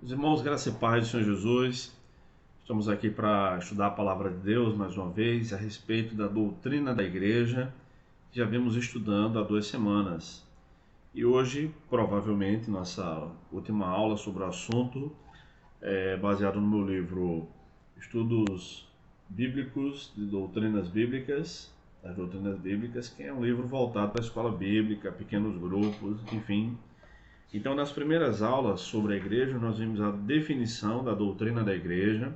Os irmãos, graça e paz do Senhor Jesus, estamos aqui para estudar a palavra de Deus mais uma vez a respeito da doutrina da igreja, que já vimos estudando há 2 semanas. E hoje, provavelmente, nossa última aula sobre o assunto é baseado no meu livro Estudos Bíblicos de Doutrinas Bíblicas, das Doutrinas Bíblicas, que é um livro voltado para a escola bíblica, pequenos grupos, enfim. Então, nas primeiras aulas sobre a igreja, nós vimos a definição da doutrina da igreja,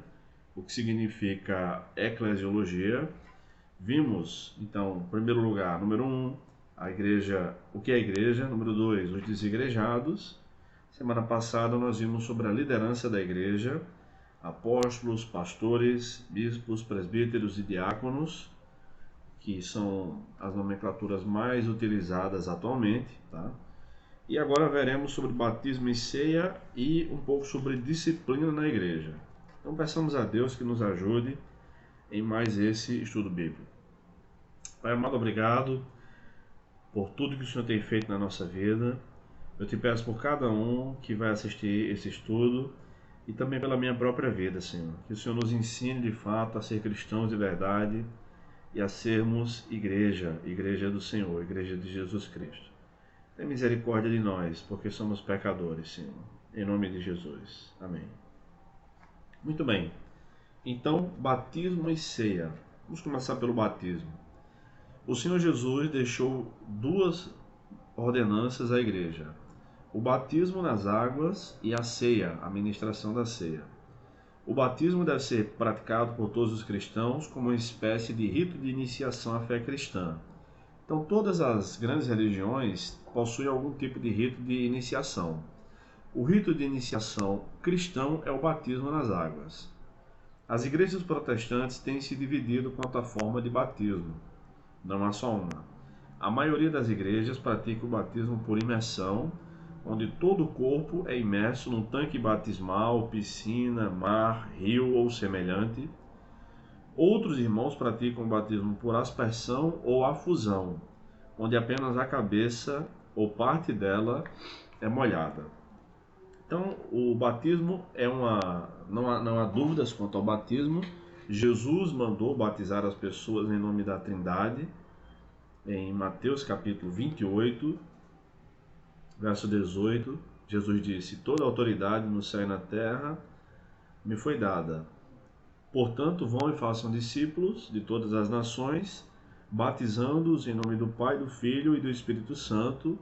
o que significa eclesiologia. Vimos, então, em primeiro lugar, número 1, a igreja, o que é a igreja, número 2, os desigrejados. Semana passada nós vimos sobre a liderança da igreja, apóstolos, pastores, bispos, presbíteros e diáconos, que são as nomenclaturas mais utilizadas atualmente, tá? E agora veremos sobre batismo e ceia e um pouco sobre disciplina na igreja. Então peçamos a Deus que nos ajude em mais esse estudo bíblico. Pai amado, obrigado por tudo que o Senhor tem feito na nossa vida. Eu te peço por cada um que vai assistir esse estudo e também pela minha própria vida, Senhor. Que o Senhor nos ensine de fato a ser cristãos de verdade e a sermos igreja, igreja do Senhor, igreja de Jesus Cristo. Tenha misericórdia de nós, porque somos pecadores, Senhor. Em nome de Jesus. Amém. Muito bem. Então, batismo e ceia. Vamos começar pelo batismo. O Senhor Jesus deixou duas ordenanças à igreja: o batismo nas águas e a ceia, a ministração da ceia. O batismo deve ser praticado por todos os cristãos como uma espécie de rito de iniciação à fé cristã. Então, todas as grandes religiões possuem algum tipo de rito de iniciação. O rito de iniciação cristão é o batismo nas águas. As igrejas protestantes têm se dividido quanto à forma de batismo. Não há só uma. A maioria das igrejas pratica o batismo por imersão, onde todo o corpo é imerso num tanque batismal, piscina, mar, rio ou semelhante. Outros irmãos praticam o batismo por aspersão ou afusão, onde apenas a cabeça ou parte dela é molhada. Então, o batismo não há dúvidas quanto ao batismo. Jesus mandou batizar as pessoas em nome da Trindade, em Mateus capítulo 28, verso 18. Jesus disse: toda a autoridade no céu e na terra me foi dada. Portanto, vão e façam discípulos de todas as nações, batizando-os em nome do Pai, do Filho e do Espírito Santo.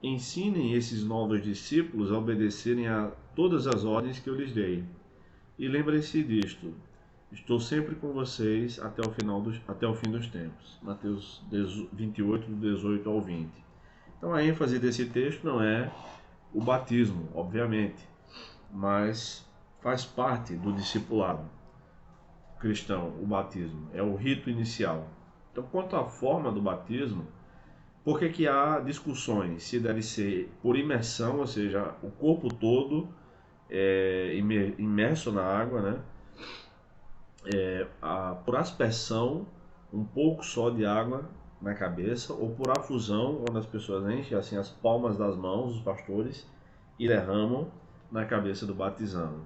Ensinem esses novos discípulos a obedecerem a todas as ordens que eu lhes dei. E lembrem-se disto: estou sempre com vocês até o fim dos tempos. Mateus 28, do 18 ao 20. Então a ênfase desse texto não é o batismo, obviamente, mas faz parte do discipulado cristão. O batismo é o rito inicial. Então, quanto à forma do batismo, por que há discussões se deve ser por imersão, ou seja, o corpo todo imerso na água, né? Por aspersão, um pouco só de água na cabeça, ou por afusão, onde as pessoas enchem assim as palmas das mãos, os pastores, e derramam na cabeça do batizando.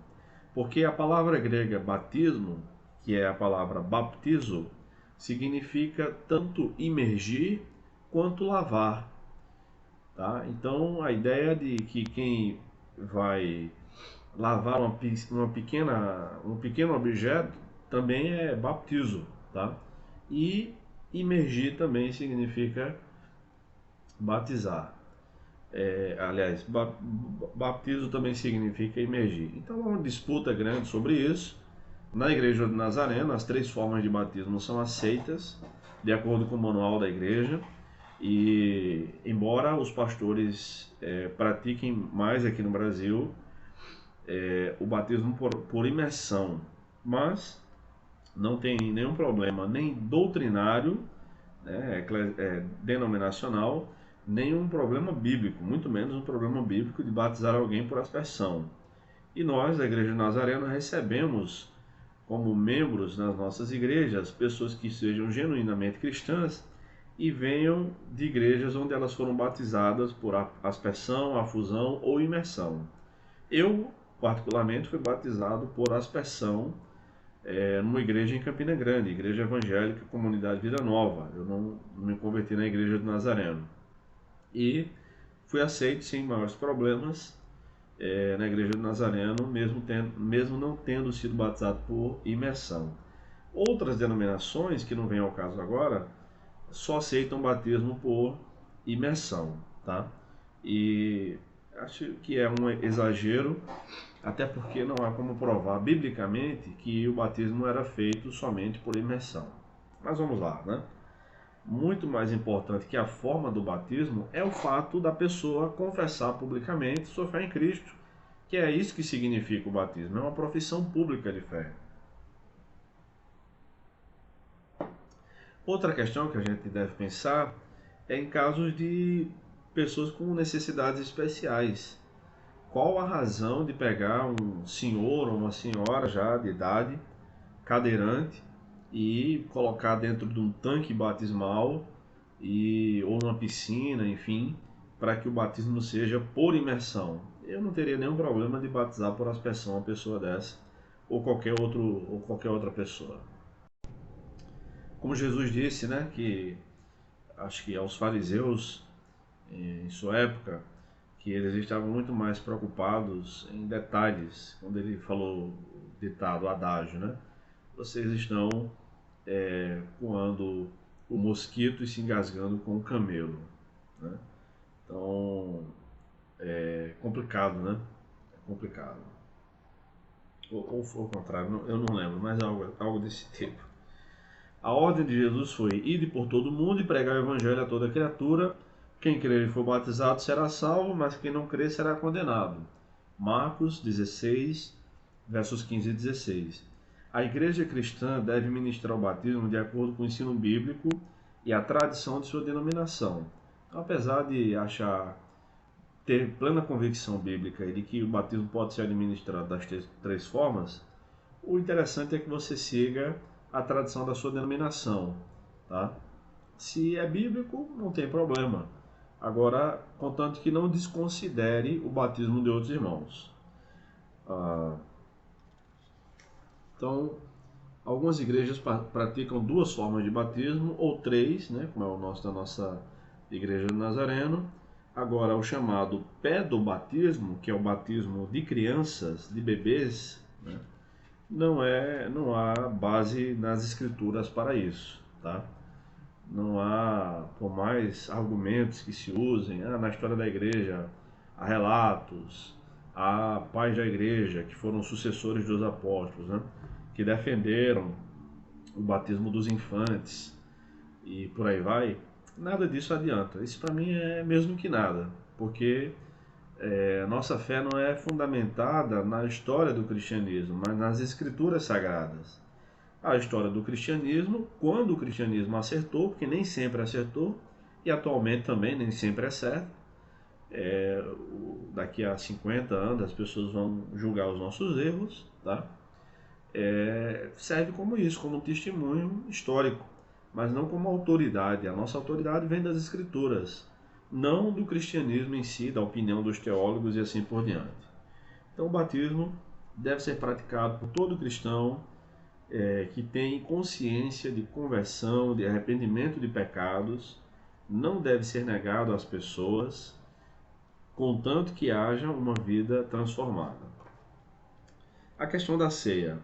Porque a palavra grega batismo, que é a palavra baptizo, significa tanto imergir quanto lavar. Tá? Então, a ideia de que quem vai lavar um pequeno objeto também é baptizo. Tá? E imergir também significa batizar. Aliás, baptizo também significa imergir. Então há uma disputa grande sobre isso. Na Igreja de Nazareno, as 3 formas de batismo são aceitas, de acordo com o manual da igreja. E embora os pastores pratiquem mais aqui no Brasil o batismo por imersão, mas não tem nenhum problema nem doutrinário, né, denominacional, nenhum problema bíblico, muito menos um problema bíblico de batizar alguém por aspersão. E nós, da Igreja de Nazareno, recebemos como membros nas nossas igrejas pessoas que sejam genuinamente cristãs e venham de igrejas onde elas foram batizadas por aspersão, afusão ou imersão. Eu particularmente, fui batizado por aspersão numa igreja em Campina Grande, Igreja Evangélica Comunidade Vida Nova. Eu não me converti na Igreja do Nazareno. E fui aceito sem maiores problemas na Igreja do Nazareno, mesmo não tendo sido batizado por imersão. Outras denominações, que não vem ao caso agora, só aceitam batismo por imersão, tá? E acho que é um exagero, até porque não há como provar biblicamente que o batismo era feito somente por imersão. Mas vamos lá, né? Muito mais importante que a forma do batismo é o fato da pessoa confessar publicamente sua fé em Cristo, que é isso que significa o batismo, é uma profissão pública de fé. Outra questão que a gente deve pensar é em casos de pessoas com necessidades especiais. Qual a razão de pegar um senhor ou uma senhora já de idade, cadeirante, e colocar dentro de um tanque batismal ou numa piscina, enfim, para que o batismo seja por imersão? Eu não teria nenhum problema de batizar por aspersão uma pessoa dessa ou qualquer outra pessoa. Como Jesus disse, né, que acho que aos fariseus em sua época, que eles estavam muito mais preocupados em detalhes, quando ele falou o ditado, o adágio, né? Vocês estão coando o mosquito e se engasgando com o camelo, né? Então, é complicado, né? É complicado. Ou foi o contrário, eu não lembro, mas algo desse tipo. A ordem de Jesus foi: ide por todo mundo e pregar o evangelho a toda criatura. Quem crer e for batizado será salvo, mas quem não crer será condenado. Marcos 16, versos 15 e 16. A igreja cristã deve ministrar o batismo de acordo com o ensino bíblico e a tradição de sua denominação. Então, apesar de ter plena convicção bíblica de que o batismo pode ser administrado das três formas, o interessante é que você siga a tradição da sua denominação, tá? Se é bíblico, não tem problema. Agora, contanto que não desconsidere o batismo de outros irmãos. Então, algumas igrejas praticam duas formas de batismo, ou três, né, como é o nosso da nossa Igreja do Nazareno. Agora, o chamado pedobatismo, que é o batismo de crianças, de bebês, né, não há base nas escrituras para isso, tá? Não há, por mais argumentos que se usem, na história da igreja há relatos, há pais da igreja que foram sucessores dos apóstolos, né, que defenderam o batismo dos infantes e por aí vai. Nada disso adianta. Isso para mim é mesmo que nada, porque nossa fé não é fundamentada na história do cristianismo, mas nas escrituras sagradas. A história do cristianismo, quando o cristianismo acertou, porque nem sempre acertou, e atualmente também nem sempre é certo. Daqui a 50 anos as pessoas vão julgar os nossos erros, tá? Serve como isso, como um testemunho histórico, mas não como autoridade. A nossa autoridade vem das escrituras, não do cristianismo em si, da opinião dos teólogos e assim por diante. Então o batismo deve ser praticado por todo cristão que tem consciência de conversão, de arrependimento de pecados. Não deve ser negado às pessoas, contanto que haja uma vida transformada. A questão da ceia.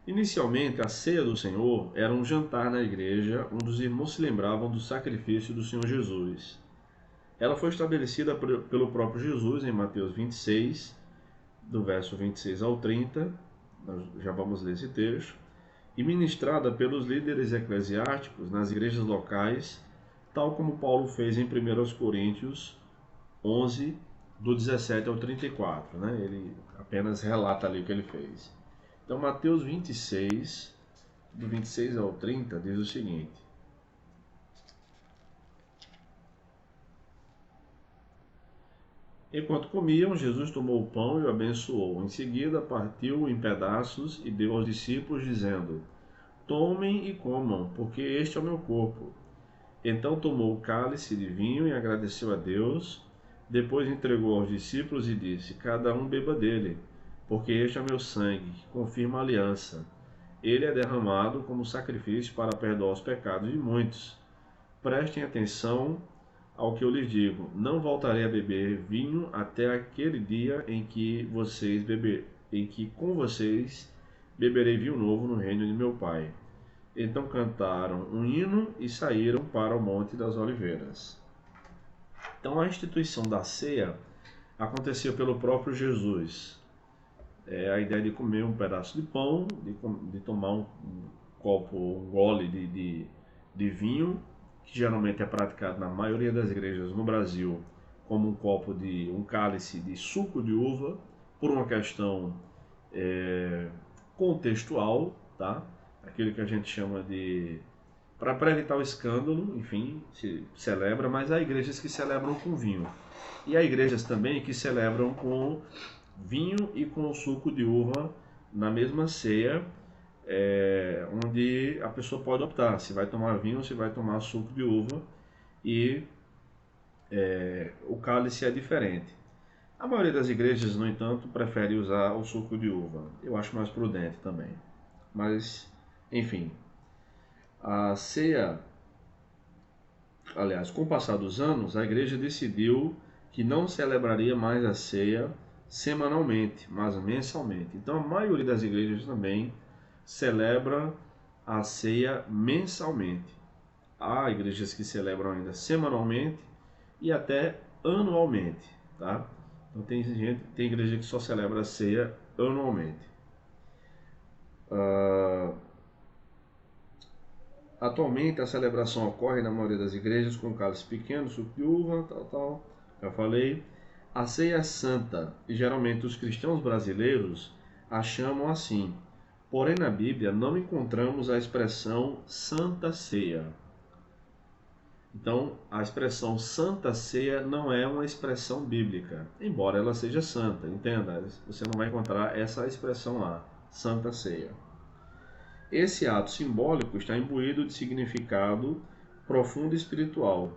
Inicialmente, a ceia do Senhor era um jantar na igreja, onde os irmãos se lembravam do sacrifício do Senhor Jesus. Ela foi estabelecida pelo próprio Jesus em Mateus 26, do verso 26 ao 30, nós já vamos ler esse texto, e ministrada pelos líderes eclesiásticos nas igrejas locais, tal como Paulo fez em 1 Coríntios 11, do 17 ao 34. Né? Ele apenas relata ali o que ele fez. Então, Mateus 26, do 26 ao 30, diz o seguinte: enquanto comiam, Jesus tomou o pão e o abençoou. Em seguida, partiu-o em pedaços e deu aos discípulos, dizendo: tomem e comam, porque este é o meu corpo. Então tomou o cálice de vinho e agradeceu a Deus. Depois entregou aos discípulos e disse: cada um beba dele. porque este é meu sangue, que confirma a aliança. Ele é derramado como sacrifício para perdoar os pecados de muitos. Prestem atenção ao que eu lhes digo: não voltarei a beber vinho até aquele dia em que com vocês beberei vinho novo no reino de meu Pai. Então cantaram um hino e saíram para o Monte das Oliveiras. Então a instituição da ceia aconteceu pelo próprio Jesus. A ideia de comer um pedaço de pão, de tomar um copo, um gole de vinho, que geralmente é praticado na maioria das igrejas no Brasil como um cálice de suco de uva, por uma questão contextual, tá? Aquilo que a gente chama de... para evitar o escândalo, enfim, se celebra, mas há igrejas que celebram com vinho. E há igrejas também que celebram com vinho e com suco de uva na mesma ceia, onde a pessoa pode optar se vai tomar vinho ou se vai tomar suco de uva, e o cálice é diferente. A maioria das igrejas, no entanto, prefere usar o suco de uva. Eu acho mais prudente também. Mas, enfim, a ceia, aliás, com o passar dos anos, a igreja decidiu que não celebraria mais a ceia semanalmente, mas mensalmente. Então, a maioria das igrejas também celebra a ceia mensalmente. Há igrejas que celebram ainda semanalmente e até anualmente, tá? Então tem igreja que só celebra a ceia anualmente. Atualmente a celebração ocorre na maioria das igrejas com cálice pequeno, suco de uva, tal, já falei. A ceia é santa e geralmente os cristãos brasileiros a chamam assim. Porém na Bíblia não encontramos a expressão Santa Ceia. Então, a expressão Santa Ceia não é uma expressão bíblica, embora ela seja santa, entenda, você não vai encontrar essa expressão lá, Santa Ceia. Esse ato simbólico está imbuído de significado profundo e espiritual.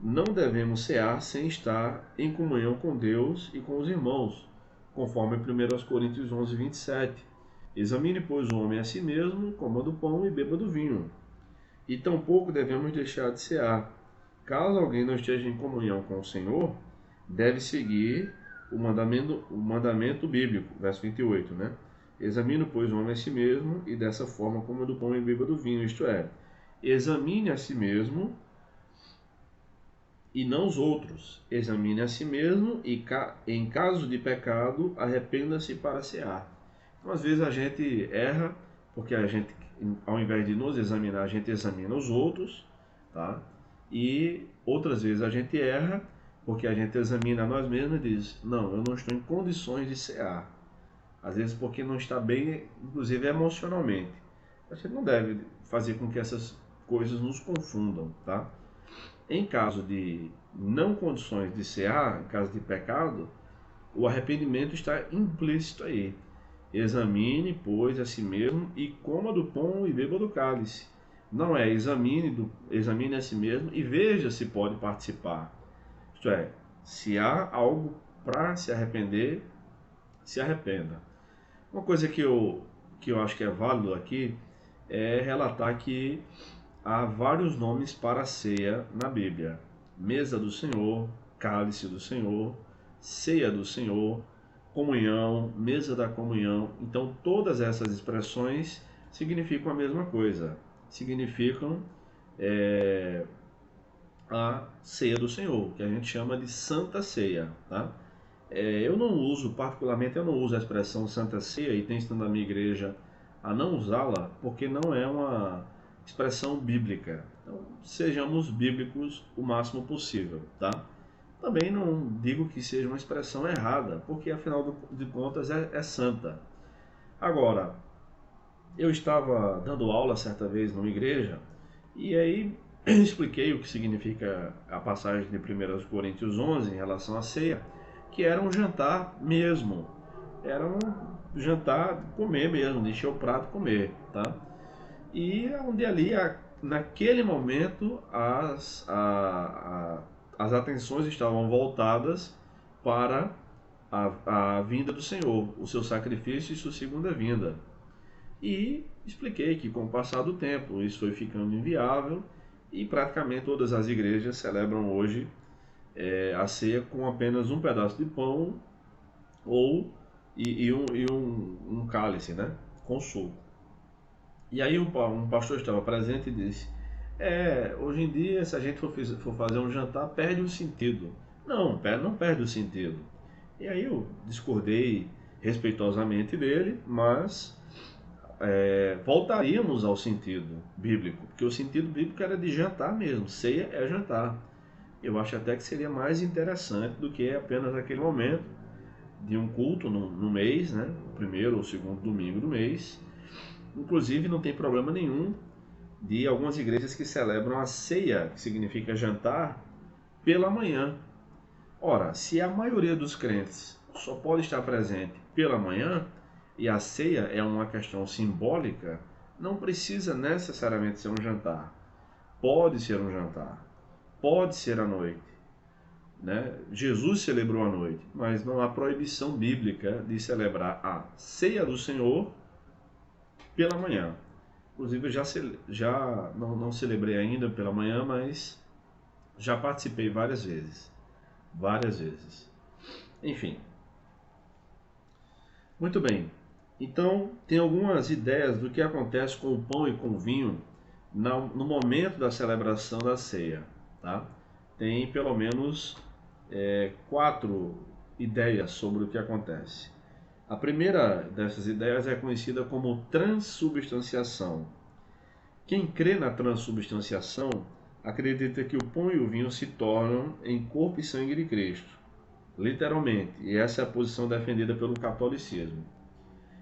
Não devemos cear sem estar em comunhão com Deus e com os irmãos, conforme 1 Coríntios 11, 27. Examine, pois, o homem a si mesmo, coma do pão e beba do vinho. E tampouco devemos deixar de cear. Caso alguém não esteja em comunhão com o Senhor, deve seguir o mandamento bíblico, verso 28, né? Examine, pois, o homem a si mesmo, e dessa forma coma do pão e beba do vinho, isto é, examine a si mesmo e não os outros. Examine a si mesmo e, em caso de pecado, arrependa-se para cear. Então, às vezes a gente erra, porque a gente, ao invés de nos examinar, a gente examina os outros, tá? E outras vezes a gente erra, porque a gente examina nós mesmos e diz, não, eu não estou em condições de cear. Às vezes porque não está bem, inclusive emocionalmente. A gente não deve fazer com que essas coisas nos confundam, tá? Em caso de não condições de cear, em caso de pecado, o arrependimento está implícito aí. Examine, pois, a si mesmo e coma do pão e beba do cálice. Não é examine a si mesmo e veja se pode participar. Isto é, se há algo para se arrepender, se arrependa. Uma coisa que eu acho que é válido aqui é relatar que há vários nomes para a ceia na Bíblia. Mesa do Senhor, cálice do Senhor, ceia do Senhor, comunhão, mesa da comunhão. Então todas essas expressões significam a mesma coisa. Significam a ceia do Senhor, que a gente chama de Santa Ceia, tá? Particularmente eu não uso a expressão Santa Ceia e tenho ensinado na minha igreja a não usá-la, porque não é uma expressão bíblica. Então, sejamos bíblicos o máximo possível, tá? Também não digo que seja uma expressão errada, porque afinal de contas é santa. Agora, eu estava dando aula certa vez numa igreja e aí expliquei o que significa a passagem de 1 Coríntios 11 em relação à ceia, que era um jantar mesmo. Era um jantar, comer mesmo, de encher o prato e comer, tá? E onde ali, naquele momento, as atenções estavam voltadas para a vinda do Senhor, o seu sacrifício e sua segunda vinda. E expliquei que com o passar do tempo isso foi ficando inviável e praticamente todas as igrejas celebram hoje a ceia com apenas um pedaço de pão ou um cálice, né, com suco. E aí um pastor estava presente e disse: hoje em dia, se a gente for fazer um jantar, perde o sentido. Não perde o sentido. E aí eu discordei respeitosamente dele, mas voltaríamos ao sentido bíblico, porque o sentido bíblico era de jantar mesmo, ceia é jantar. Eu acho até que seria mais interessante do que apenas aquele momento de um culto no mês, né? O primeiro ou segundo domingo do mês. Inclusive não tem problema nenhum de algumas igrejas que celebram a ceia, que significa jantar, pela manhã. Ora, se a maioria dos crentes só pode estar presente pela manhã, e a ceia é uma questão simbólica, não precisa necessariamente ser um jantar. Pode ser um jantar, pode ser à noite. Né? Jesus celebrou à noite, mas não há proibição bíblica de celebrar a ceia do Senhor pela manhã. Inclusive, eu já não celebrei ainda pela manhã, mas já participei várias vezes. Várias vezes. Enfim. Muito bem. Então, tem algumas ideias do que acontece com o pão e com o vinho no momento da celebração da ceia. Tá? Tem pelo menos 4 ideias sobre o que acontece. A primeira dessas ideias é conhecida como transubstanciação. Quem crê na transubstanciação acredita que o pão e o vinho se tornam em corpo e sangue de Cristo, literalmente, e essa é a posição defendida pelo catolicismo.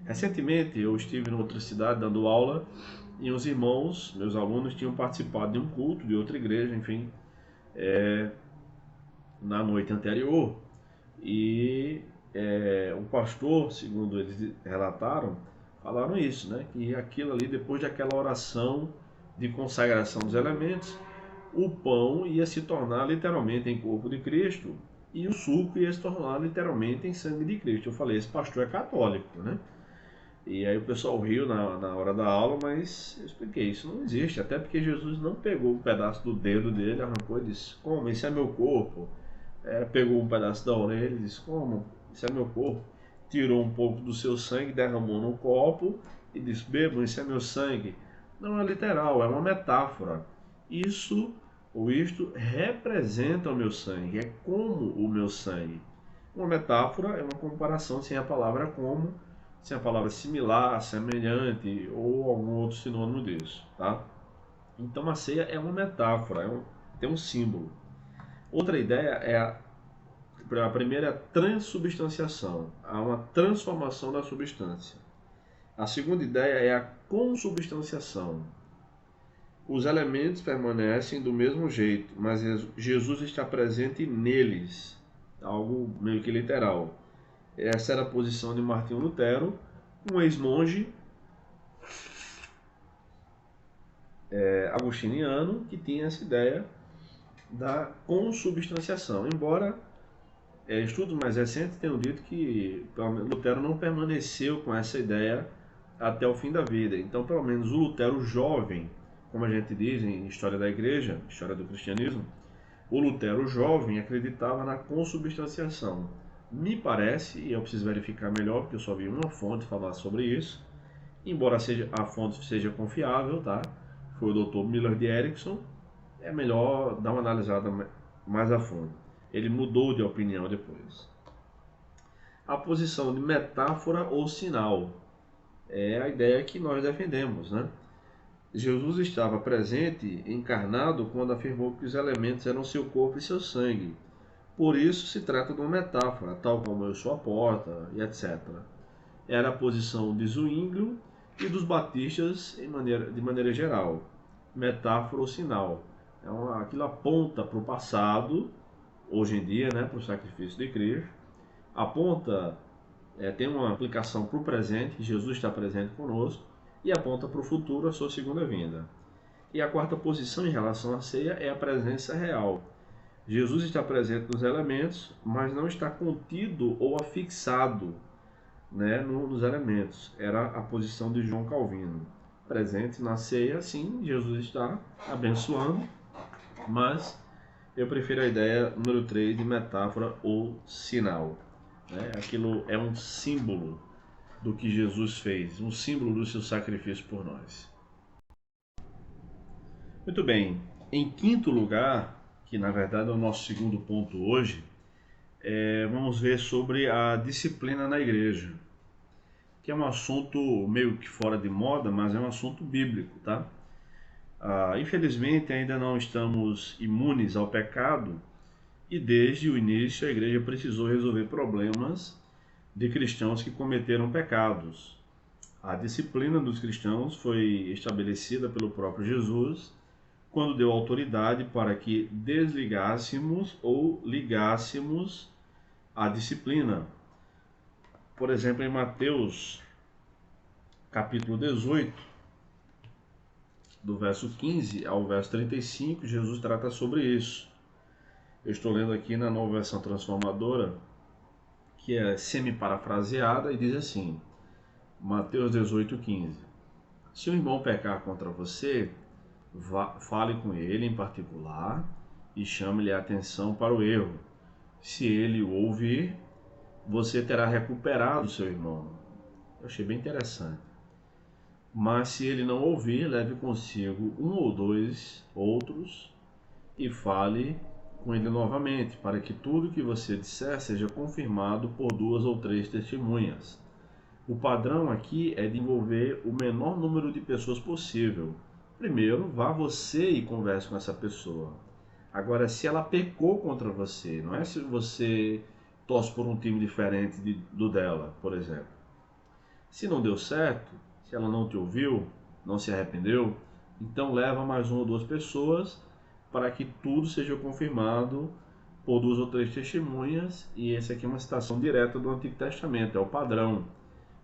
Recentemente eu estive em outra cidade dando aula e os irmãos, meus alunos, tinham participado de um culto de outra igreja, enfim, na noite anterior, e o pastor, segundo eles relataram, falaram isso, né? Que aquilo ali, depois daquela oração de consagração dos elementos, o pão ia se tornar literalmente em corpo de Cristo e o suco ia se tornar literalmente em sangue de Cristo. Eu falei, esse pastor é católico, né? E aí o pessoal riu na hora da aula, mas eu expliquei, isso não existe, até porque Jesus não pegou um pedaço do dedo dele, arrancou e disse, como? Esse é meu corpo. Pegou um pedaço da orelha e disse, como? Esse é meu corpo. Tirou um pouco do seu sangue, derramou no copo e disse, bebam, esse é meu sangue. Não é literal, é uma metáfora. Isso ou isto representa o meu sangue, é como o meu sangue. Uma metáfora é uma comparação sem a palavra como, sem a palavra similar, semelhante ou algum outro sinônimo disso, tá? Então a ceia é uma metáfora, tem um símbolo. Outra ideia é a primeira é a transubstanciação, há uma transformação da substância. A segunda ideia é a consubstanciação. Os elementos permanecem do mesmo jeito, mas Jesus está presente neles, algo meio que literal. Essa era a posição de Martinho Lutero, um ex-monge agostiniano que tinha essa ideia da consubstanciação, embora estudos mais recentes tenham dito que Lutero não permaneceu com essa ideia até o fim da vida. Então, pelo menos o Lutero jovem, como a gente diz em história da igreja, história do cristianismo, o Lutero jovem acreditava na consubstanciação. Me parece, e eu preciso verificar melhor, porque eu só vi uma fonte falar sobre isso, embora a fonte seja confiável, tá? Foi o Dr. Miller de Erickson, é melhor dar uma analisada mais a fundo. Ele mudou de opinião depois. A posição de metáfora ou sinal é a ideia que nós defendemos, né? Jesus estava presente, encarnado, quando afirmou que os elementos eram seu corpo e seu sangue. Por isso se trata de uma metáfora, tal como eu sou a porta, e etc. Era a posição de Zwinglio e dos batistas de maneira geral. Metáfora ou sinal. Aquilo aponta para o passado, hoje em dia, né, para o sacrifício de Cristo. Aponta, tem uma aplicação para o presente, Jesus está presente conosco, e aponta para o futuro, a sua segunda vinda. E a quarta posição em relação à ceia é a presença real. Jesus está presente nos elementos, mas não está contido ou afixado, né, nos elementos. Era a posição de João Calvino. Presente na ceia, sim, Jesus está abençoando, mas eu prefiro a ideia número 3 de metáfora ou sinal. Né? Aquilo é um símbolo do que Jesus fez, um símbolo do seu sacrifício por nós. Muito bem, em quinto lugar, que na verdade é o nosso segundo ponto hoje, vamos ver sobre a disciplina na igreja, que é um assunto meio que fora de moda, mas é um assunto bíblico, tá? Infelizmente ainda não estamos imunes ao pecado e desde o início a igreja precisou resolver problemas de cristãos que cometeram pecados. A disciplina dos cristãos foi estabelecida pelo próprio Jesus quando deu autoridade para que desligássemos ou ligássemos a disciplina. Por exemplo, em Mateus capítulo 18, do verso 15 ao verso 35, Jesus trata sobre isso. Eu estou lendo aqui na Nova Versão Transformadora, que é semi-parafraseada, e diz assim, Mateus 18, 15. Se um irmão pecar contra você, fale com ele em particular e chame-lhe a atenção para o erro. Se ele o ouvir, você terá recuperado seu irmão. Eu achei bem interessante. Mas se ele não ouvir, leve consigo um ou dois outros e fale com ele novamente, para que tudo que você disser seja confirmado por 2 ou 3 testemunhas. O padrão aqui é de envolver o menor número de pessoas possível. Primeiro, vá você e converse com essa pessoa. Agora, se ela pecou contra você, não é se você torce por um time diferente do dela, por exemplo. Se não deu certo, se ela não te ouviu, não se arrependeu, então leva mais 1 ou 2 pessoas para que tudo seja confirmado por 2 ou 3 testemunhas. E essa aqui é uma citação direta do Antigo Testamento, é o padrão.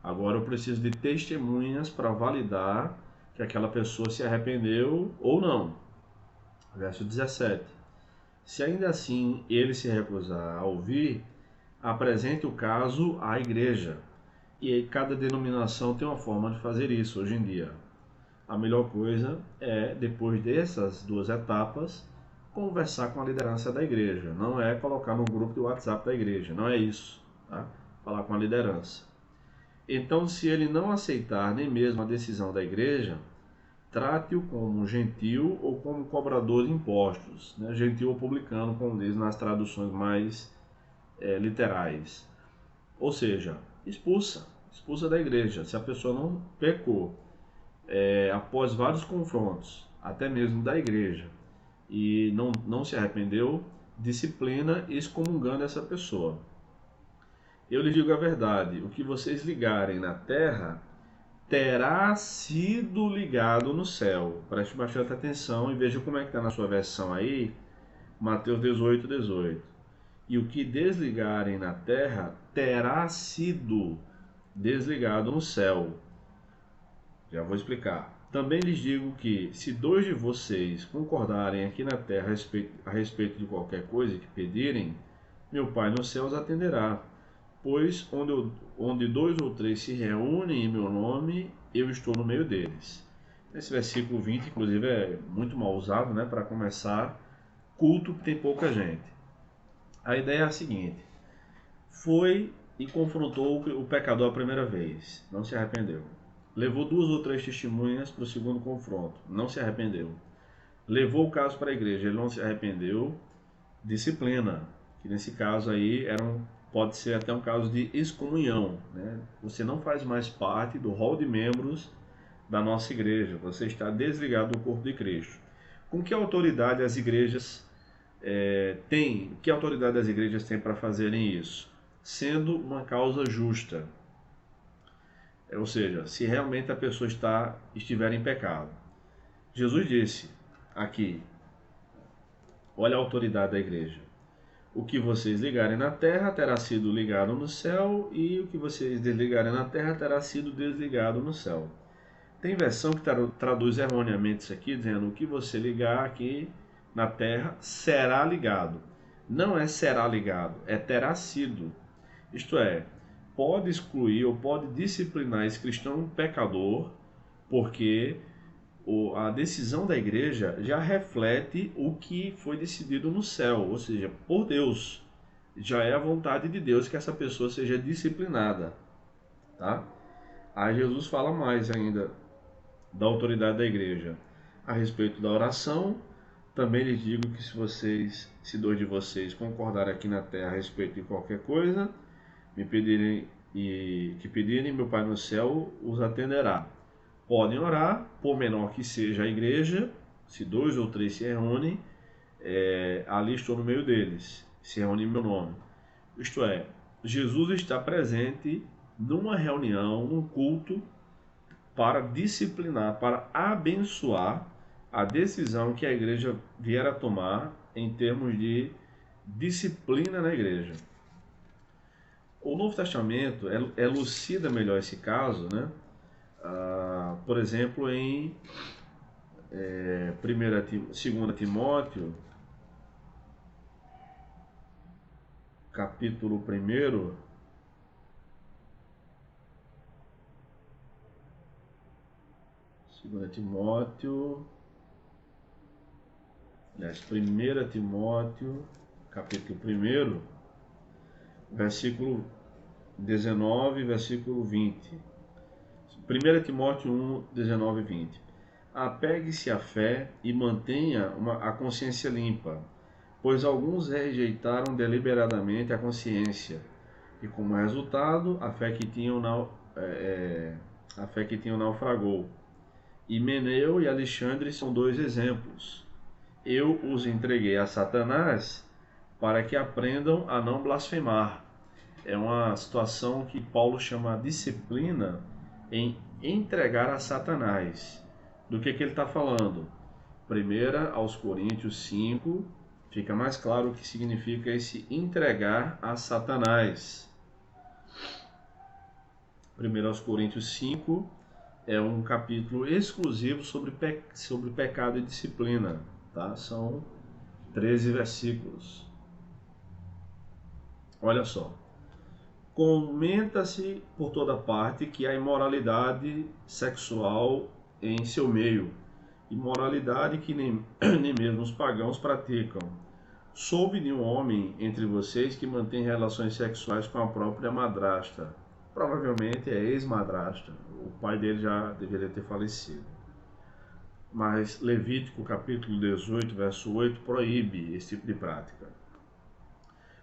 Agora eu preciso de testemunhas para validar que aquela pessoa se arrependeu ou não. Verso 17. Se ainda assim ele se recusar a ouvir, apresente o caso à igreja. E cada denominação tem uma forma de fazer isso hoje em dia. A melhor coisa é, depois dessas 2 etapas, conversar com a liderança da igreja. Não é colocar no grupo do WhatsApp da igreja, não é isso. Tá? Falar com a liderança. Então, se ele não aceitar nem mesmo a decisão da igreja, trate-o como um gentil ou como cobrador de impostos, né? Gentil ou publicano, como diz nas traduções mais literais. Ou seja, expulsa da igreja. Se a pessoa não pecou, após vários confrontos, até mesmo da igreja, e não se arrependeu, disciplina excomungando essa pessoa. Eu lhe digo a verdade, o que vocês ligarem na terra terá sido ligado no céu. Preste bastante atenção e veja como é que está na sua versão aí, Mateus 18, 18. E o que desligarem na terra terá sido desligado no céu. Já vou explicar. Também lhes digo que, se 2 de vocês concordarem aqui na terra a respeito de qualquer coisa que pedirem, meu Pai nos céus atenderá. Pois onde 2 ou 3 se reúnem em meu nome, eu estou no meio deles. Esse versículo 20, inclusive, é muito mal usado, né, para começar culto que tem pouca gente. A ideia é a seguinte: foi e confrontou o pecador a primeira vez, não se arrependeu. Levou 2 ou 3 testemunhas para o segundo confronto, não se arrependeu. Levou o caso para a igreja, ele não se arrependeu. Disciplina, que nesse caso aí pode ser até um caso de excomunhão, né? Você não faz mais parte do rol de membros da nossa igreja, você está desligado do corpo de Cristo. Com que autoridade as igrejas têm? Que autoridade as igrejas têm para fazerem isso? Sendo uma causa justa, ou seja, se realmente a pessoa estiver em pecado. Jesus disse aqui, olha a autoridade da igreja: o que vocês ligarem na terra terá sido ligado no céu, e o que vocês desligarem na terra terá sido desligado no céu. Tem versão que traduz erroneamente isso aqui, dizendo: o que você ligar aqui na terra será ligado. Não é será ligado, é terá sido. Isto é, pode excluir ou pode disciplinar esse cristão pecador, porque a decisão da igreja já reflete o que foi decidido no céu, ou seja, por Deus. Já é a vontade de Deus que essa pessoa seja disciplinada, tá? Aí Jesus fala mais ainda da autoridade da igreja a respeito da oração. Também lhes digo que se dois de vocês concordarem aqui na terra a respeito de qualquer coisa, me pedirem e que pedirem, meu Pai no céu os atenderá. Podem orar, por menor que seja a igreja, se 2 ou 3 se reúnem, ali estou no meio deles, se reúnem em meu nome. Isto é, Jesus está presente numa reunião, num culto, para disciplinar, para abençoar a decisão que a igreja vier a tomar em termos de disciplina na igreja. O Novo Testamento elucida melhor esse caso, né? Por exemplo, em 2 Timóteo, capítulo 1, capítulo 1, versículo 19, versículo 20. 1 Timóteo 1, 19 e 20. Apegue-se à fé e mantenha a consciência limpa, pois alguns rejeitaram deliberadamente a consciência, e como resultado, a fé que tinham naufragou. Himeneu e Alexandre são 2 exemplos. Eu os entreguei a Satanás para que aprendam a não blasfemar. É uma situação que Paulo chama de disciplina em entregar a Satanás. Do que ele está falando? 1 aos Coríntios 5, fica mais claro o que significa esse entregar a Satanás. 1 aos Coríntios 5 é um capítulo exclusivo sobre pecado e disciplina. Tá? São 13 versículos. Olha só. Comenta-se por toda parte que há imoralidade sexual em seu meio, imoralidade que nem mesmo os pagãos praticam. Soube de um homem entre vocês que mantém relações sexuais com a própria madrasta. Provavelmente é ex-madrasta. O pai dele já deveria ter falecido. Mas Levítico capítulo 18, verso 8, proíbe esse tipo de prática.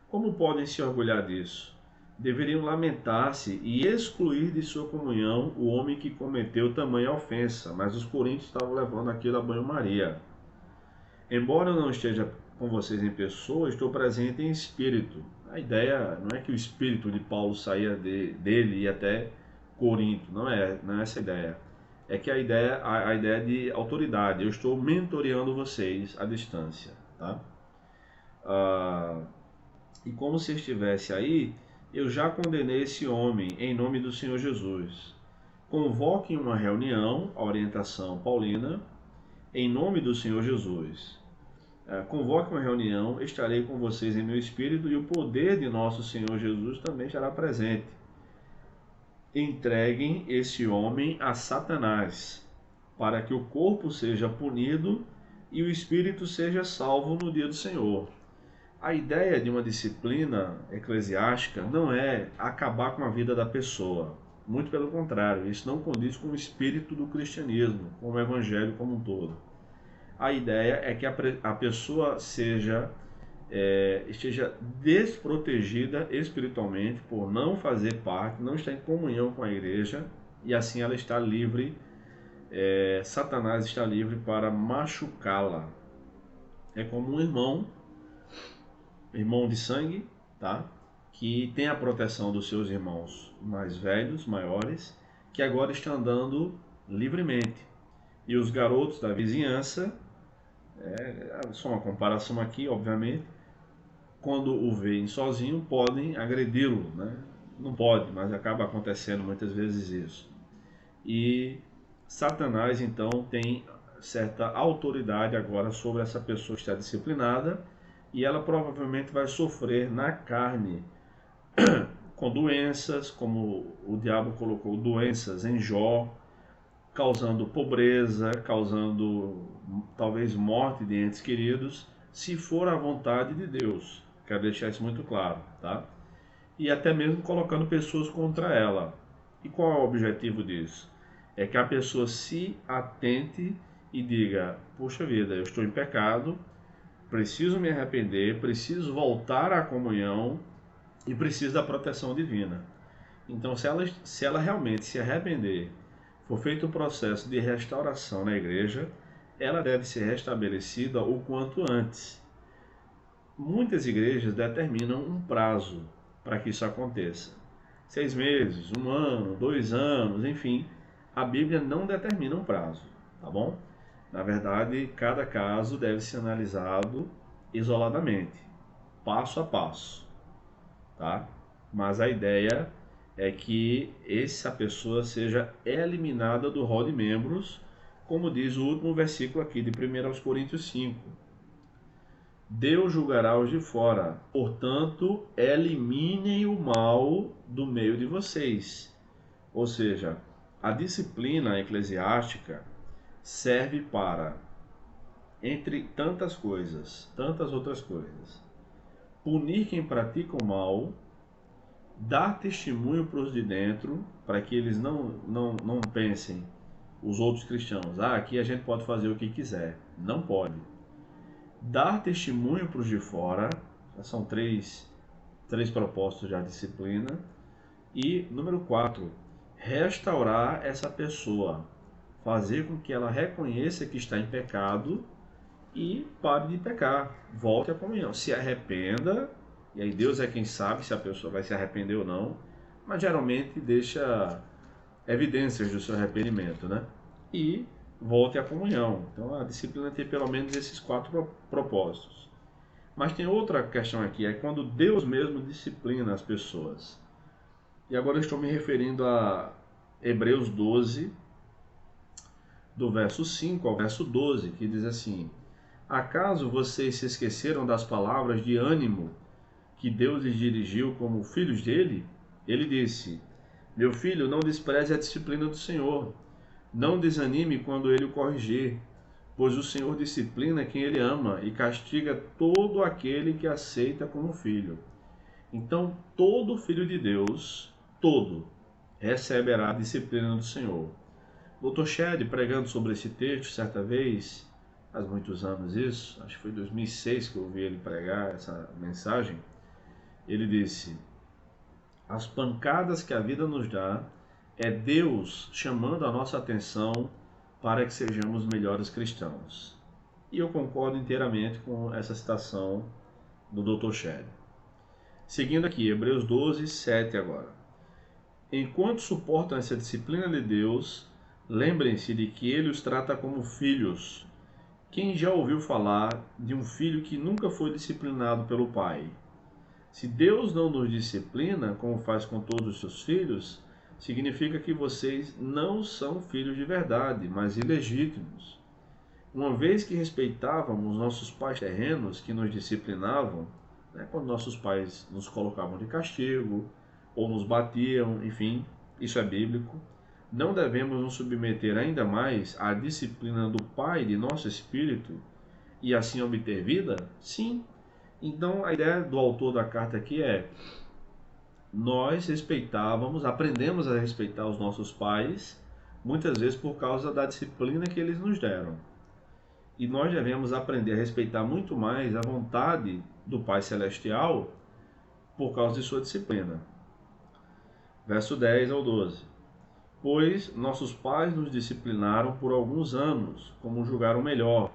Como podem se orgulhar disso? Deveriam lamentar-se e excluir de sua comunhão o homem que cometeu tamanha ofensa, mas os coríntios estavam levando aquilo a banho-maria. Embora eu não esteja com vocês em pessoa, estou presente em espírito. A ideia não é que o espírito de Paulo saía dele e ia até Corinto, não é essa a ideia. É que a ideia de autoridade, eu estou mentoreando vocês à distância, tá? E como se estivesse aí, eu já condenei esse homem em nome do Senhor Jesus. Convoquem uma reunião, a orientação paulina, em nome do Senhor Jesus. Convoque uma reunião, estarei com vocês em meu espírito e o poder de nosso Senhor Jesus também estará presente. Entreguem esse homem a Satanás, para que o corpo seja punido e o espírito seja salvo no dia do Senhor. A ideia de uma disciplina eclesiástica não é acabar com a vida da pessoa. Muito pelo contrário, isso não condiz com o espírito do cristianismo, com o evangelho como um todo. A ideia é que a pessoa esteja desprotegida espiritualmente por não fazer parte, não estar em comunhão com a igreja, e assim ela está livre, Satanás está livre para machucá-la. É como um irmão de sangue, tá? Que tem a proteção dos seus irmãos mais velhos, maiores, que agora estão andando livremente. E os garotos da vizinhança, só uma comparação aqui, obviamente, quando o veem sozinho, podem agredi-lo, né? Não pode, mas acaba acontecendo muitas vezes isso. E Satanás, então, tem certa autoridade agora sobre essa pessoa que está disciplinada, e ela provavelmente vai sofrer na carne com doenças, como o diabo colocou doenças em Jó, causando pobreza, causando talvez morte de entes queridos, se for a vontade de Deus. Quero deixar isso muito claro, tá? E até mesmo colocando pessoas contra ela. E qual é o objetivo disso? É que a pessoa se atente e diga: puxa vida, eu estou em pecado, preciso me arrepender, preciso voltar à comunhão e preciso da proteção divina. Então, se ela realmente se arrepender, for feito o processo de restauração na igreja, ela deve ser restabelecida o quanto antes. Muitas igrejas determinam um prazo para que isso aconteça. 6 meses, 1 ano, 2 anos, enfim. A Bíblia não determina um prazo, tá bom? Na verdade, cada caso deve ser analisado isoladamente, passo a passo, tá? Mas a ideia é que essa pessoa seja eliminada do rol de membros, como diz o último versículo aqui de 1 Coríntios 5. Deus julgará os de fora, portanto, eliminem o mal do meio de vocês. Ou seja, a disciplina eclesiástica serve para, entre tantas coisas, tantas outras coisas, punir quem pratica o mal, dar testemunho para os de dentro, para que eles não pensem, os outros cristãos, aqui a gente pode fazer o que quiser. Não pode. Dar testemunho para os de fora, já são três propósitos da disciplina. E número 4, restaurar essa pessoa, fazer com que ela reconheça que está em pecado e pare de pecar, volte à comunhão, se arrependa, e aí Deus é quem sabe se a pessoa vai se arrepender ou não, mas geralmente deixa evidências do seu arrependimento, né? E volte à comunhão. Então a disciplina tem pelo menos esses 4 propósitos. Mas tem outra questão aqui, é quando Deus mesmo disciplina as pessoas. E agora eu estou me referindo a Hebreus 12, do verso 5 ao verso 12, que diz assim: acaso vocês se esqueceram das palavras de ânimo que Deus lhes dirigiu como filhos dele? Ele disse: meu filho, não despreze a disciplina do Senhor. Não desanime quando ele o corrigir, pois o Senhor disciplina quem ele ama e castiga todo aquele que aceita como filho. Então, todo filho de Deus, todo, receberá a disciplina do Senhor. Dr. Shedd, pregando sobre esse texto, certa vez, faz muitos anos isso, acho que foi em 2006 que eu ouvi ele pregar essa mensagem, ele disse: as pancadas que a vida nos dá é Deus chamando a nossa atenção para que sejamos melhores cristãos. E eu concordo inteiramente com essa citação do Dr. Shedd. Seguindo aqui, Hebreus 12, 7 agora. Enquanto suportam essa disciplina de Deus, lembrem-se de que Ele os trata como filhos. Quem já ouviu falar de um filho que nunca foi disciplinado pelo pai? Se Deus não nos disciplina, como faz com todos os seus filhos, significa que vocês não são filhos de verdade, mas ilegítimos. Uma vez que respeitávamos nossos pais terrenos que nos disciplinavam, quando nossos pais nos colocavam de castigo ou nos batiam, enfim, isso é bíblico, não devemos nos submeter ainda mais à disciplina do Pai de nosso espírito e assim obter vida? Sim. Então a ideia do autor da carta aqui é: nós aprendemos a respeitar os nossos pais, muitas vezes por causa da disciplina que eles nos deram. E nós devemos aprender a respeitar muito mais a vontade do Pai Celestial por causa de sua disciplina. Verso 10 ao 12. Pois nossos pais nos disciplinaram por alguns anos, como julgaram melhor,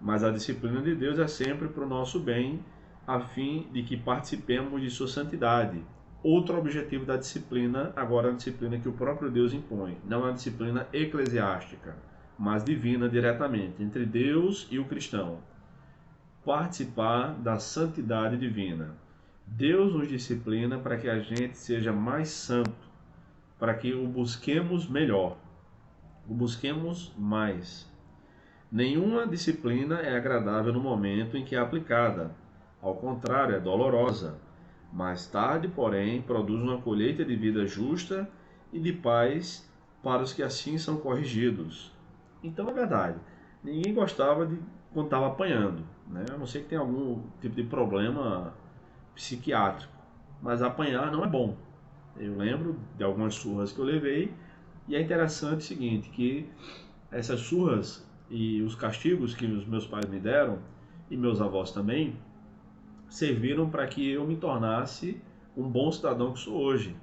mas a disciplina de Deus é sempre para o nosso bem, a fim de que participemos de sua santidade. Outro objetivo da disciplina, agora a disciplina que o próprio Deus impõe, não é a disciplina eclesiástica, mas divina diretamente, entre Deus e o cristão. Participar da santidade divina. Deus nos disciplina para que a gente seja mais santo, para que o busquemos melhor, o busquemos mais. Nenhuma disciplina é agradável no momento em que é aplicada, Ao contrário, é dolorosa. Mais tarde, porém, produz uma colheita de vida justa e de paz para os que assim são corrigidos. Então é verdade. Ninguém gostava de quando estava apanhando, né? A não ser que tenha algum tipo de problema psiquiátrico. Mas apanhar não é bom. Eu lembro de algumas surras que eu levei e é interessante o seguinte, que essas surras e os castigos que os meus pais me deram e meus avós também serviram para que eu me tornasse um bom cidadão que sou hoje,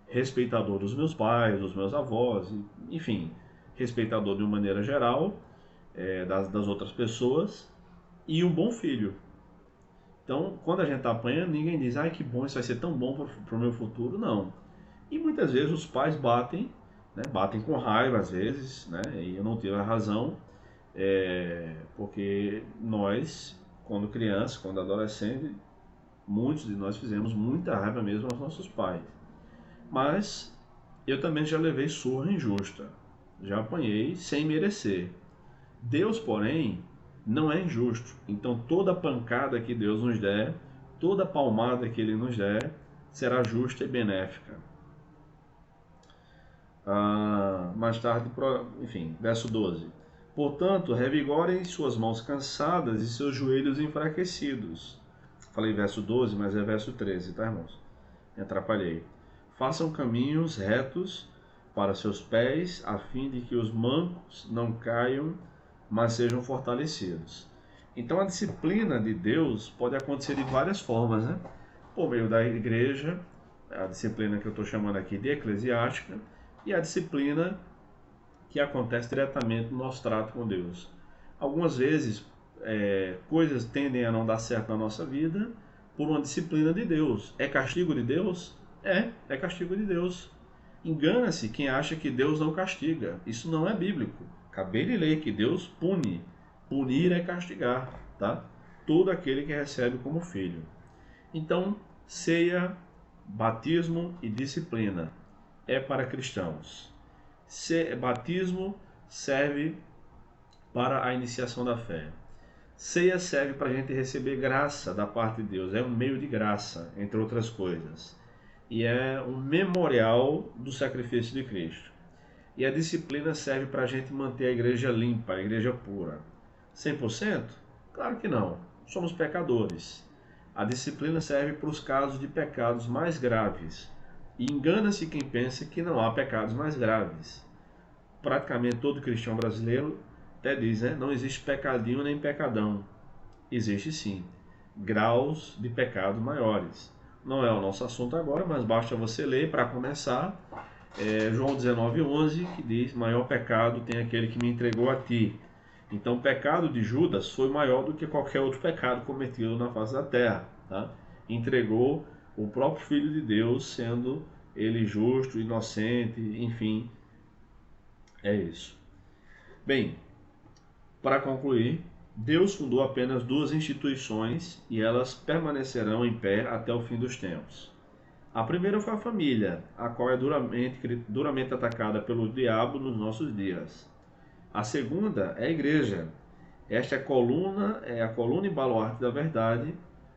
respeitador dos meus pais, dos meus avós, enfim, respeitador de uma maneira geral das outras pessoas e um bom filho. Então, quando a gente está apanhando, ninguém diz, ai que bom, isso vai ser tão bom para o meu futuro, não. E muitas vezes os pais batem, né, batem com raiva às vezes, né, e eu não tenho a razão, porque nós, quando criança, quando adolescente, muitos de nós fizemos muita raiva mesmo aos nossos pais. Mas eu também já levei surra injusta, já apanhei sem merecer. Deus, porém, não é injusto. Então toda pancada que Deus nos der, toda palmada que Ele nos der, será justa e benéfica. Mais tarde, enfim, verso 12. Portanto, revigorem suas mãos cansadas e seus joelhos enfraquecidos. Falei verso 12, mas é verso 13, tá, irmãos? Me atrapalhei. Façam caminhos retos para seus pés, a fim de que os mancos não caiam, mas sejam fortalecidos. Então a disciplina de Deus pode acontecer de várias formas, né? Por meio da igreja, a disciplina que eu estou chamando aqui de eclesiástica, e a disciplina que acontece diretamente no nosso trato com Deus. Algumas vezes coisas tendem a não dar certo na nossa vida por uma disciplina de Deus. É castigo de Deus? É castigo de Deus. Engana-se quem acha que Deus não castiga. Isso não é bíblico. Acabei de ler que Deus pune. Punir é castigar, tá? Todo aquele que recebe como filho. Então, ceia, batismo e disciplina é para cristãos. Batismo serve para a iniciação da fé. Ceia serve para a gente receber graça da parte de Deus. É um meio de graça, entre outras coisas. E é um memorial do sacrifício de Cristo. E a disciplina serve para a gente manter a igreja limpa, a igreja pura. 100%? Claro que não. Somos pecadores. A disciplina serve para os casos de pecados mais graves. E engana-se quem pensa que não há pecados mais graves. Praticamente todo cristão brasileiro até diz, né? Não existe pecadinho nem pecadão. Existe sim graus de pecado maiores. Não é o nosso assunto agora, mas basta você ler para começar João 19:11, que diz: maior pecado tem aquele que me entregou a ti. Então o pecado de Judas foi maior do que qualquer outro pecado cometido na face da terra, tá? Entregou o próprio Filho de Deus, sendo ele justo, inocente, enfim, é isso. Bem, para concluir, Deus fundou apenas duas instituições e elas permanecerão em pé até o fim dos tempos. A primeira foi a família, a qual é duramente atacada pelo diabo nos nossos dias. A segunda é a igreja. Esta é a coluna e baluarte da verdade,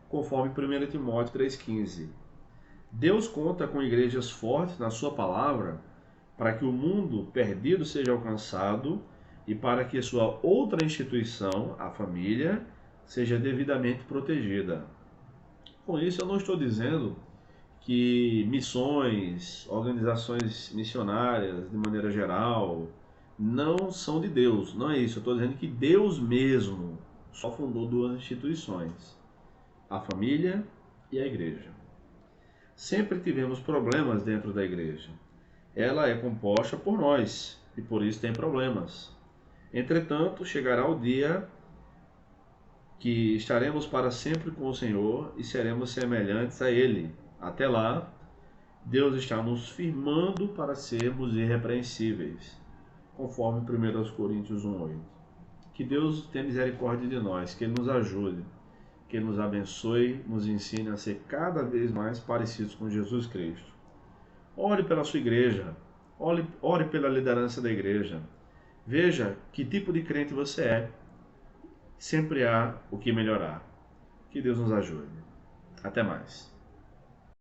conforme 1 Timóteo 3,15. Deus conta com igrejas fortes na sua palavra para que o mundo perdido seja alcançado e para que sua outra instituição, a família, seja devidamente protegida. Com isso, eu não estou dizendo que missões, organizações missionárias, de maneira geral, não são de Deus. Não é isso. Eu estou dizendo que Deus mesmo só fundou duas instituições, a família e a igreja. Sempre tivemos problemas dentro da igreja. Ela é composta por nós e por isso tem problemas. Entretanto, chegará o dia que estaremos para sempre com o Senhor e seremos semelhantes a Ele. Até lá, Deus está nos firmando para sermos irrepreensíveis, conforme 1 Coríntios 1:8. Que Deus tenha misericórdia de nós, que Ele nos ajude, que Ele nos abençoe, nos ensine a ser cada vez mais parecidos com Jesus Cristo. Ore pela sua igreja, ore pela liderança da igreja. Veja que tipo de crente você é. Sempre há o que melhorar. Que Deus nos ajude. Até mais.